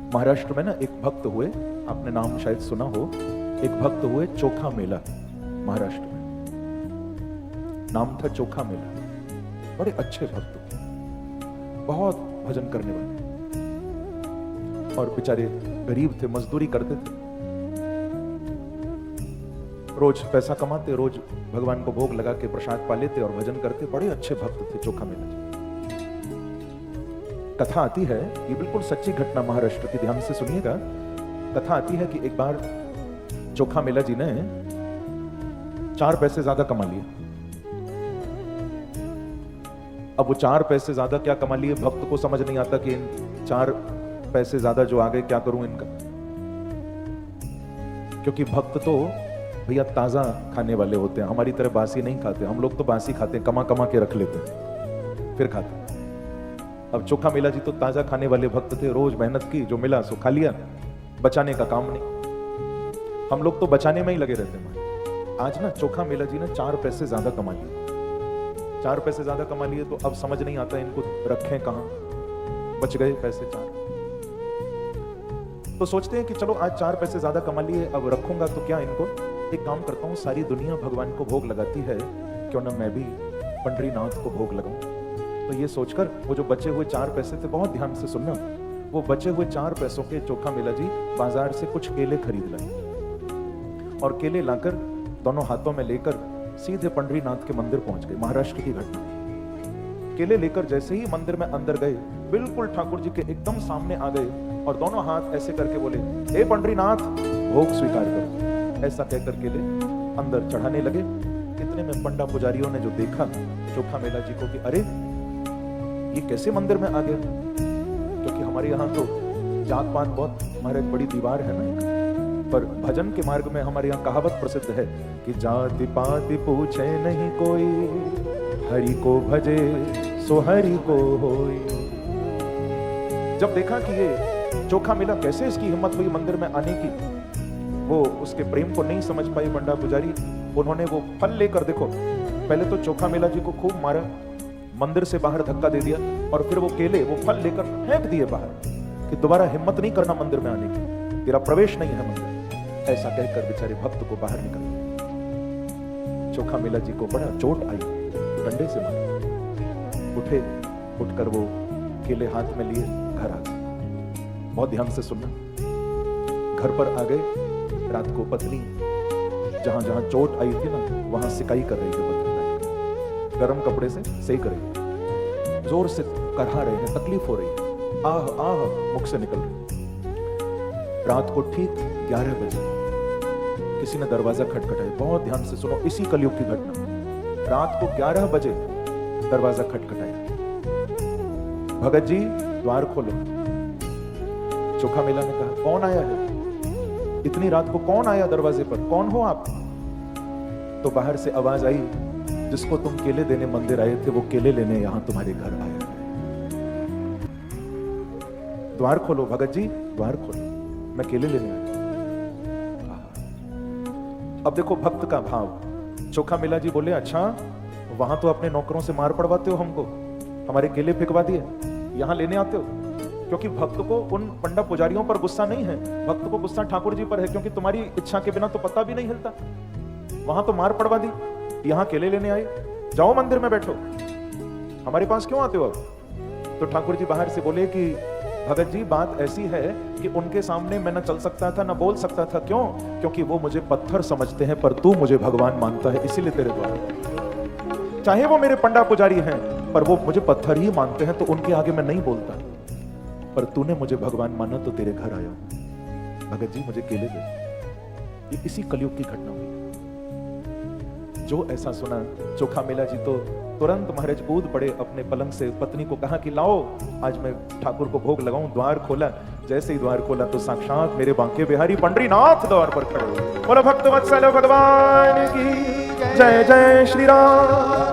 महाराष्ट्र में ना एक भक्त हुए, आपने नाम शायद सुना हो, एक भक्त हुए चोखा मेला महाराष्ट्र में, नाम था चोखा मेला। बड़े अच्छे भक्त, बहुत भजन करने वाले, और बेचारे गरीब थे, मजदूरी करते थे, रोज पैसा कमाते, रोज भगवान को भोग लगा के प्रसाद पा लेते और भजन करते। बड़े अच्छे भक्त थे चोखा मेला जी। कथा आती है, ये बिल्कुल सच्ची घटना महाराष्ट्र की, ध्यान से सुनिएगा। कथा आती है कि एक बार चोखा मेला जी ने 4 पैसे ज्यादा कमा लिए। अब वो 4 पैसे ज्यादा क्या कमा लिए, भक्त को समझ नहीं आता कि इन 4 पैसे ज्यादा जो आ गए क्या करूं इनका, क्योंकि भक्त तो भैया ताजा खाने वाले होते हैं, हमारी तरह बासी नहीं खाते। हम लोग तो बासी खाते हैं, कमा कमा के रख लेते हैं फिर खाते हैं। अब चोखा मेला जी तो ताजा खाने वाले भक्त थे, रोज मेहनत की, जो मिला सो खा लिया, बचाने का काम नहीं। हम लोग तो बचाने में ही लगे रहते हैं। आज ना चोखा मेला जी ने 4 पैसे ज्यादा कमा लिए। 4 पैसे ज्यादा कमा लिए तो अब समझ नहीं आता इनको रखें कहां, बच गए पैसे 4। तो सोचते हैं कि चलो आज 4 पैसे ज्यादा कमा लिए, अब रखूंगा तो क्या इनको, एक काम करता हूं, सारी दुनिया भगवान को भोग लगाती है, क्यों ना मैं भी पंडरीनाथ को भोग लगाऊं। तो ये सोचकर वो जो बचे हुए 4 पैसे थे, बहुत ध्यान से सुनना, वो बचे हुए 4 पैसों के चोखा मेला जी बाजार से कुछ केले खरीद लाए और केले लाकर दोनों हाथों में लेकर सीधे पंडरीनाथ के मंदिर पहुंच गए। महाराष्ट्र की घटना। केले लेकर जैसे ही मंदिर में अंदर गए, बिल्कुल ठाकुर जी के एकदम सामने आ गए और दोनों हाथ ऐसे करके बोले, हे पंडरीनाथ भोग स्वीकार करो। ऐसा कहकर केले अंदर चढ़ाने लगे। इतने में पंडा पुजारियों ने जो देखा चोखा मेला जी को कि अरे ये कैसे मंदिर में आ गया, क्योंकि हमारे यहाँ तो जात पात बहुत, हमारे बड़ी दीवार है ना, पर भजन के मार्ग में हमारे यहाँ कहावत प्रसिद्ध है कि जाति पाति पूछे नहीं कोई, हरि को भजे सो हरि को होई। जब देखा कि ये चोखा मेला, कैसे इसकी हिम्मत हुई मंदिर में आने की, वो उसके प्रेम को नहीं समझ पाए पंडा पुजारी। उन्होंने वो फल लेकर, देखो पहले तो चोखा मेला जी को खूब मारा, मंदिर से बाहर धक्का दे दिया, और फिर वो केले, वो फल लेकर फेंक दिए बाहर कि दोबारा हिम्मत नहीं करना मंदिर में आने की, तेरा प्रवेश नहीं है मंदिर। ऐसा कहकर बेचारे भक्त को बाहर निकल गए। चोखा मेला जी को बड़ा चोट आई, डंडे से मारा। उठे, उठकर वो केले हाथ में लिए घर आ गए। बहुत ध्यान से सुनना, घर पर आ गए। रात को पत्नी जहां जहां चोट आई थी ना, वहां सिकाई कर रही थी पत्नी, गर्म कपड़े से सेक रही, जोर से करहा रहे हैं, तकलीफ हो रही है, आह आह मुख से निकल रही। रात को ठीक 11 बजे किसी ने दरवाजा खटखटाया। बहुत ध्यान से सुनो, इसी कलयुग की घटना। रात को 11 बजे दरवाजा खटखटाया। भगत जी द्वार खोलो। चोखा मेला ने कहा, कौन आया है, इतनी रात को कौन आया दरवाजे पर, कौन हो आप? तो बाहर से आवाज आई, जिसको तुम केले देने मंदिर आए थे, वो केले लेने यहां तुम्हारे घर आया है। द्वार खोलो भगत जी, द्वार खोलो, मैं केले लेने आया। अब देखो भक्त का भाव। चोखा मेला जी बोले, अच्छा वहां तो अपने नौकरों से मार पड़वाते हो हमको, हमारे केले फेंकवा दिए, यहां लेने आते हो? क्योंकि भक्त को उन पंडा पुजारियों पर गुस्सा नहीं है, भक्त को गुस्सा ठाकुर जी पर है, क्योंकि तुम्हारी इच्छा के बिना तो पता भी नहीं हिलता। वहां तो मार पड़वा दी, यहां केले लेने आए, जाओ मंदिर में बैठो, हमारे पास क्यों आते हो अब? तो ठाकुर जी बाहर से बोले कि भगत जी बात ऐसी है कि उनके सामने मैं न चल सकता था, न बोल सकता था। क्यों? क्योंकि वो मुझे पत्थर समझते हैं, पर तू मुझे भगवान मानता है, इसीलिए तेरे द्वार। चाहे वो मेरे पंडा पुजारी हैं, पर वो मुझे पत्थर ही मानते हैं, तो उनके आगे मैं नहीं बोलता। पर तूने मुझे भगवान माना तो तेरे घर आया हूं। भगत जी मुझे केले दे। ये इसी कलयुग की घटना हुई। जो ऐसा सुना चोखा मेला जी तो तुरंत महाराज कूद पड़े अपने पलंग से, पत्नी को कहा कि लाओ आज मैं ठाकुर को भोग लगाऊं। द्वार खोला, जैसे ही द्वार खोला तो साक्षात मेरे बांके बिहारी पंडरीनाथ द्वार पर खड़े हुए। बोलो भक्त वत्सल भगवान की जय, जय श्री राम।